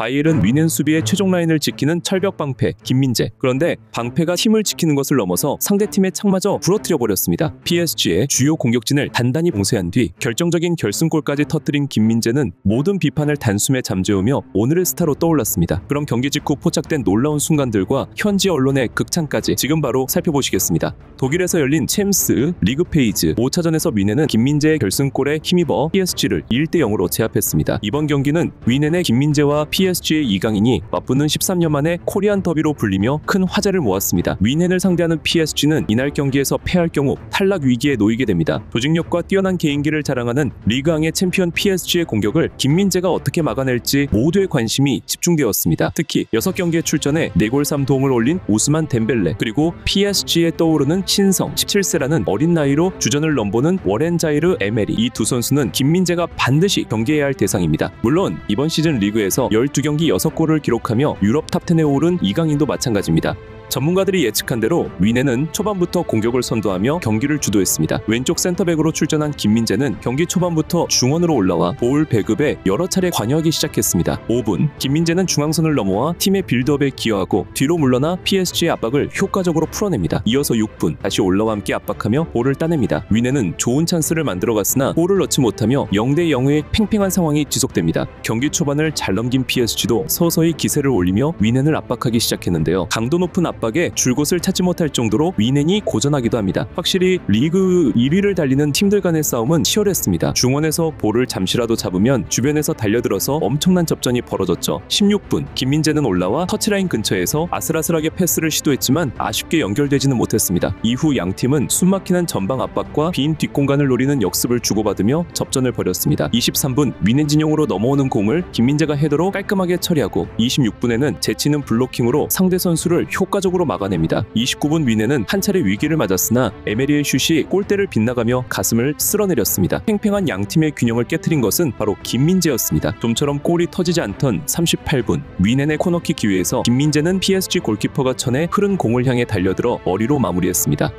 바이엘은 위넨 수비의 최종 라인을 지키는 철벽 방패 김민재. 그런데 방패가 팀을 지키는 것을 넘어서 상대팀의 창마저 부러뜨려 버렸습니다. PSG의 주요 공격진을 단단히 봉쇄한 뒤 결정적인 결승골까지 터뜨린 김민재는 모든 비판을 단숨에 잠재우며 오늘의 스타로 떠올랐습니다. 그럼 경기 직후 포착된 놀라운 순간들과 현지 언론의 극찬까지 지금 바로 살펴보시겠습니다. 독일에서 열린 챔스 리그 페이즈 5차전에서 위넨은 김민재의 결승골에 힘입어 PSG를 1대0으로 제압했습니다. 이번 경기는 위넨의 김민재와 PSG의 이강인이 맞붙는 13년 만에 코리안 더비로 불리며 큰 화제를 모았습니다. 위넨을 상대하는 PSG는 이날 경기에서 패할 경우 탈락 위기에 놓이게 됩니다. 조직력과 뛰어난 개인기를 자랑하는 리그왕의 챔피언 PSG의 공격을 김민재가 어떻게 막아낼지 모두의 관심이 집중되었습니다. 특히 6경기에 출전해 4골 3도움을 올린 오스만 덴벨레, 그리고 PSG에 떠오르는 신성 17세라는 어린 나이로 주전을 넘보는 워렌 자이르 에메리, 이 두 선수는 김민재가 반드시 경계해야 할 대상입니다. 물론 이번 시즌 리그에서 12경기 6골을 기록하며 유럽 탑10에 오른 이강인도 마찬가지입니다. 전문가들이 예측한 대로 위넨은 초반부터 공격을 선도하며 경기를 주도했습니다. 왼쪽 센터백으로 출전한 김민재는 경기 초반부터 중원으로 올라와 볼 배급에 여러 차례 관여하기 시작했습니다. 5분, 김민재는 중앙선을 넘어와 팀의 빌드업에 기여하고 뒤로 물러나 PSG의 압박을 효과적으로 풀어냅니다. 이어서 6분, 다시 올라와 함께 압박하며 볼을 따냅니다. 위넨은 좋은 찬스를 만들어갔으나 볼을 넣지 못하며 0대0의 팽팽한 상황이 지속됩니다. 경기 초반을 잘 넘긴 PSG도 서서히 기세를 올리며 위넨을 압박하기 시작했는데요. 강도 높은 압박에 줄곳을 찾지 못할 정도로 위넨이 고전하기도 합니다. 확실히 리그 1위를 달리는 팀들 간의 싸움은 치열했습니다. 중원에서 볼을 잠시라도 잡으면 주변에서 달려들어서 엄청난 접전이 벌어졌죠. 16분, 김민재는 올라와 터치라인 근처에서 아슬아슬하게 패스를 시도했지만 아쉽게 연결되지는 못했습니다. 이후 양팀은 숨막히는 전방 압박과 빈 뒷공간을 노리는 역습을 주고받으며 접전을 벌였습니다. 23분, 위넨 진영으로 넘어오는 공을 김민재가 헤더로 깔끔하게 처리하고 26분에는 재치는 블로킹으로 상대 선수를 효과적으로 막아냅니다. 29분, 위넨은 한 차례 위기를 맞았으나 에메리의 슛이 골대를 빗나가며 가슴을 쓸어내렸습니다. 팽팽한 양팀의 균형을 깨트린 것은 바로 김민재였습니다. 좀처럼 골이 터지지 않던 38분, 위넨의 코너킥 기회에서 김민재는 PSG 골키퍼가 쳐내 흐른 공을 향해 달려들어 머리로 마무리했습니다.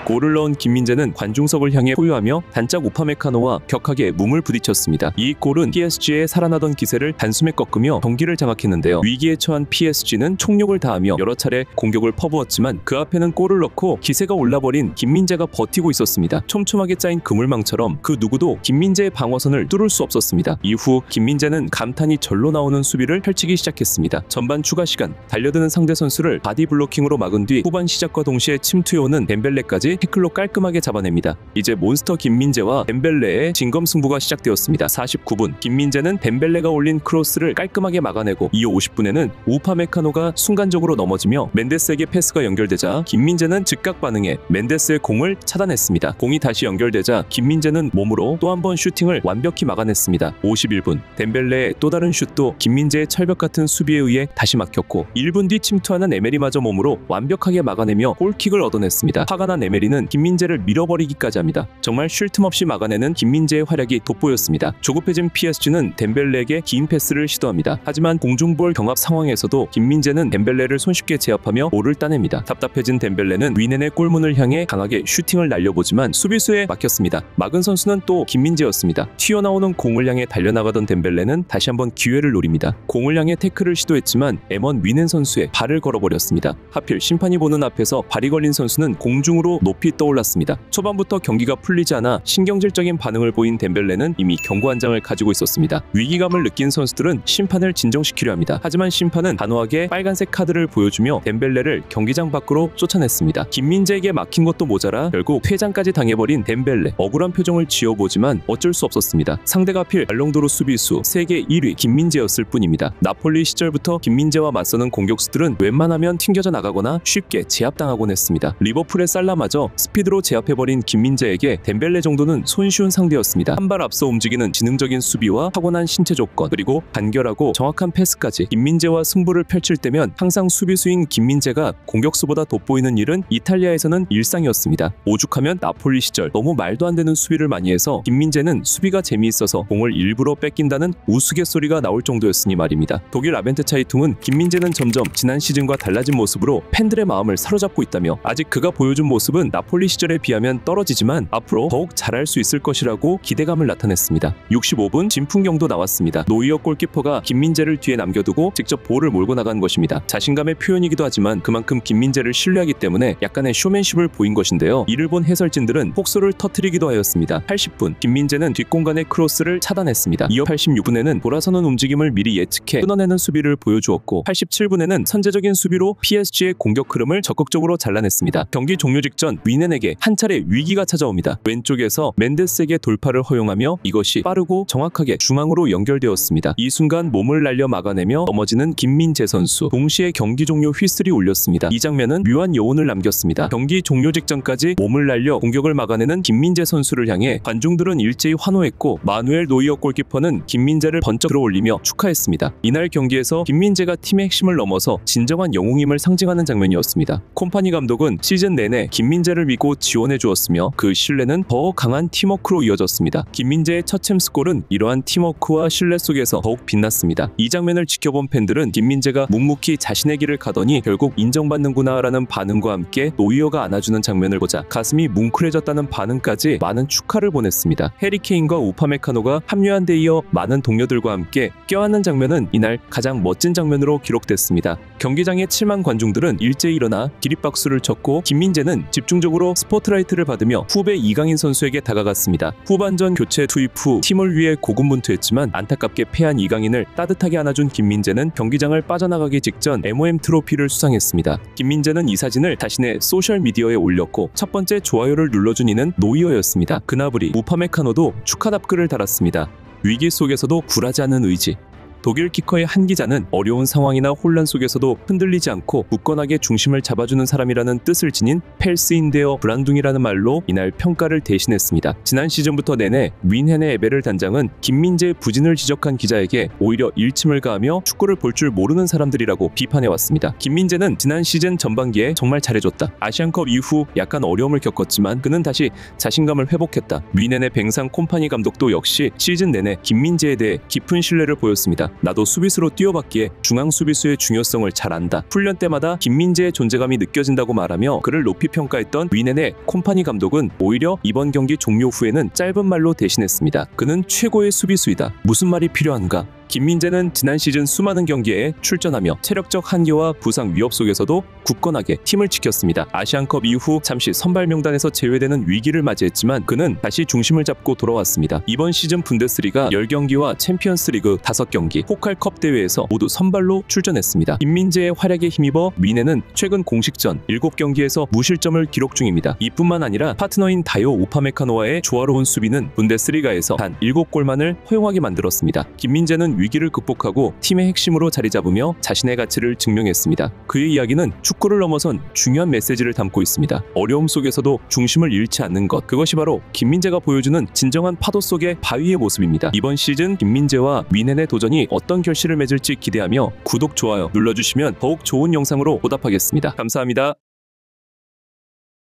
골을 넣은 김민재는 관중석을 향해 포효하며 단짝 우파메카노와 격하게 몸을 부딪혔습니다. 이 골은 PSG의 살아나던 기세를 단숨에 꺾으며 경기를 장악했는데요. 위기에 처한 PSG는 총력을 다하며 여러 차례 공격을 퍼부었지만 그 앞에는 골을 넣고 기세가 올라버린 김민재가 버티고 있었습니다. 촘촘하게 짜인 그물망처럼 그 누구도 김민재의 방어선을 뚫을 수 없었습니다. 이후 김민재는 감탄이 절로 나오는 수비를 펼치기 시작했습니다. 전반 추가 시간, 달려드는 상대 선수를 바디 블로킹으로 막은 뒤 후반 시작과 동시에 침투해오는 덴벨레까지 태클로 깔끔하게 잡아냅니다. 이제 몬스터 김민재와 덴벨레의 진검승부가 시작되었습니다. 49분, 김민재는 덴벨레가 올린 크로스를 깔끔하게 막아내고 이후 50분에는 우파메카노가 순간적으로 넘어지며 멘데스에게 패스가 연결되자 김민재는 즉각 반응해 멘데스의 공을 차단했습니다. 공이 다시 연결되자 김민재는 몸으로 또 한 번 슈팅을 완벽히 막아냈습니다. 51분, 덴벨레의 또 다른 슛도 김민재의 철벽같은 수비에 의해 다시 막혔고 1분 뒤 침투하는 에메리마저 몸으로 완벽하게 막아내며 골킥을 얻어냈습니다. 화가 난 에메리는 김민재를 밀어버리기까지 합니다. 정말 쉴 틈 없이 막아내는 김민재의 활약이 돋보였습니다. 조급해진 PSG는 덴벨레에게 긴 패스를 시도합니다. 하지만 공중볼 경합 상황에서도 김민재는 덴벨레를 손쉽게 제압하며 볼을 따냅니다. 답답해진 덴벨레는 위넨의 골문을 향해 강하게 슈팅을 날려보지만 수비수에 막혔습니다. 막은 선수는 또 김민재였습니다. 튀어나오는 공을 향해 달려나가던 덴벨레는 다시 한번 기회를 노립니다. 공을 향해 태클을 시도했지만 M1 위넨 선수의 발을 걸어버렸습니다. 하필 심판이 보는 앞에서 발이 걸린 선수는 공중으로 높이 떠올랐습니다. 초반부터 경기가 풀리지 않아 신경질적인 반응을 보인 덴벨레는 이미 경고 한 장을 가지고 있었습니다. 위기감을 느낀 선수들은 심판을 진정시키려 합니다. 하지만 심판은 단호하게 빨간색 카드를 보여주며 덴벨레를 경기장 밖으로 쫓아냈습니다. 김민재에게 막힌 것도 모자라 결국 퇴장까지 당해버린 덴벨레. 억울한 표정을 지어보지만 어쩔 수 없었습니다. 상대가 하필 발롱도르 수비수 세계 1위 김민재였을 뿐입니다. 나폴리 시절부터 김민재와 맞서는 공격수들은 웬만하면 튕겨져 나가거나 쉽게 제압당하곤 했습니다. 리버풀의 살라마저 스피드로 제압해버린 김민재에게 덴벨레 정도는 손쉬운 상대였습니다. 한 발 앞서 움직이는 지능적인 수비와 타고난 신체 조건, 그리고 간결하고 정확한 패스까지 김민재와 승부를 펼칠 때면 항상 수비수인 김민재가 공격수보다 돋보이는 일은 이탈리아에서는 일상이었습니다. 오죽하면 나폴리 시절 너무 말도 안 되는 수비를 많이 해서 김민재는 수비가 재미있어서 공을 일부러 뺏긴다는 우스갯소리가 나올 정도였으니 말입니다. 독일 아벤트 차이퉁은 김민재는 점점 지난 시즌과 달라진 모습으로 팬들의 마음을 사로잡고 있다며 아직 그가 보여준 모습은 능력은 나폴리 시절에 비하면 떨어지지만 앞으로 더욱 잘할 수 있을 것이라고 기대감을 나타냈습니다. 65분 진풍경도 나왔습니다. 노이어 골키퍼가 김민재를 뒤에 남겨두고 직접 볼을 몰고 나간 것입니다. 자신감의 표현이기도 하지만 그만큼 김민재를 신뢰하기 때문에 약간의 쇼맨십을 보인 것인데요. 이를 본 해설진들은 폭소를 터뜨리기도 하였습니다. 80분 김민재는 뒷공간의 크로스를 차단했습니다. 이어 86분에는 돌아서는 움직임을 미리 예측해 끊어내는 수비를 보여주었고 87분에는 선제적인 수비로 PSG의 공격 흐름을 적극적으로 잘라냈습니다. 경기 종료 직전 위넨에게 한 차례 위기가 찾아옵니다. 왼쪽에서 멘데스에게 돌파를 허용하며 이것이 빠르고 정확하게 중앙으로 연결되었습니다. 이 순간 몸을 날려 막아내며 넘어지는 김민재 선수. 동시에 경기 종료 휘슬이 울렸습니다. 이 장면은 묘한 여운을 남겼습니다. 경기 종료 직전까지 몸을 날려 공격을 막아내는 김민재 선수를 향해 관중들은 일제히 환호했고 마누엘 노이어 골키퍼는 김민재를 번쩍 들어올리며 축하했습니다. 이날 경기에서 김민재가 팀의 핵심을 넘어서 진정한 영웅임을 상징하는 장면이었습니다. 콤파니 감독은 시즌 내내 김민재를 믿고 지원해 주었으며 그 신뢰는 더 강한 팀워크로 이어졌습니다. 김민재의 첫 챔스골은 이러한 팀워크와 신뢰 속에서 더욱 빛났습니다. 이 장면을 지켜본 팬들은 김민재가 묵묵히 자신의 길을 가더니 결국 인정받는구나 라는 반응과 함께 노이어가 안아주는 장면을 보자 가슴이 뭉클해졌다는 반응까지 많은 축하를 보냈습니다. 해리 케인과 우파메카노가 합류한 데 이어 많은 동료들과 함께 껴안는 장면은 이날 가장 멋진 장면으로 기록됐습니다. 경기장의 7만 관중들은 일제히 일어나 기립박수를 쳤고 김민재는 집중적으로 스포트라이트를 받으며 후배 이강인 선수에게 다가갔습니다. 후반전 교체 투입 후 팀을 위해 고군분투했지만 안타깝게 패한 이강인을 따뜻하게 안아준 김민재는 경기장을 빠져나가기 직전 MOM 트로피를 수상했습니다. 김민재는 이 사진을 자신의 소셜미디어에 올렸고 첫 번째 좋아요를 눌러준 이는 노이어였습니다. 그나브리 우파메카노도 축하 답글을 달았습니다. 위기 속에서도 굴하지 않는 의지. 독일 키커의 한 기자는 어려운 상황이나 혼란 속에서도 흔들리지 않고 굳건하게 중심을 잡아주는 사람이라는 뜻을 지닌 펠스인데어 브란둥이라는 말로 이날 평가를 대신했습니다. 지난 시즌부터 내내 윈헨의 에베를 단장은 김민재의 부진을 지적한 기자에게 오히려 일침을 가하며 축구를 볼 줄 모르는 사람들이라고 비판해왔습니다. 김민재는 지난 시즌 전반기에 정말 잘해줬다. 아시안컵 이후 약간 어려움을 겪었지만 그는 다시 자신감을 회복했다. 윈헨의 뱅상 콤파니 감독도 역시 시즌 내내 김민재에 대해 깊은 신뢰를 보였습니다. 나도 수비수로 뛰어봤기에 중앙 수비수의 중요성을 잘 안다. 훈련 때마다 김민재의 존재감이 느껴진다고 말하며 그를 높이 평가했던 윈헨의 콤파니 감독은 오히려 이번 경기 종료 후에는 짧은 말로 대신했습니다. 그는 최고의 수비수이다. 무슨 말이 필요한가? 김민재는 지난 시즌 수많은 경기에 출전하며 체력적 한계와 부상 위협 속에서도 굳건하게 팀을 지켰습니다. 아시안컵 이후 잠시 선발 명단에서 제외되는 위기를 맞이했지만 그는 다시 중심을 잡고 돌아왔습니다. 이번 시즌 분데스리가 10경기와 챔피언스리그 5경기, 포칼컵 대회에서 모두 선발로 출전했습니다. 김민재의 활약에 힘입어 윈헨은 최근 공식전 7경기에서 무실점을 기록 중입니다. 이뿐만 아니라 파트너인 다요 우파메카노와의 조화로운 수비는 분데스리가에서 단 7골만을 허용하게 만들었습니다. 김민재는 위기를 극복하고 팀의 핵심으로 자리 잡으며 자신의 가치를 증명했습니다. 그의 이야기는 축구를 넘어선 중요한 메시지를 담고 있습니다. 어려움 속에서도 중심을 잃지 않는 것, 그것이 바로 김민재가 보여주는 진정한 파도 속의 바위의 모습입니다. 이번 시즌 김민재와 윈헨의 도전이 어떤 결실을 맺을지 기대하며 구독, 좋아요 눌러주시면 더욱 좋은 영상으로 보답하겠습니다. 감사합니다.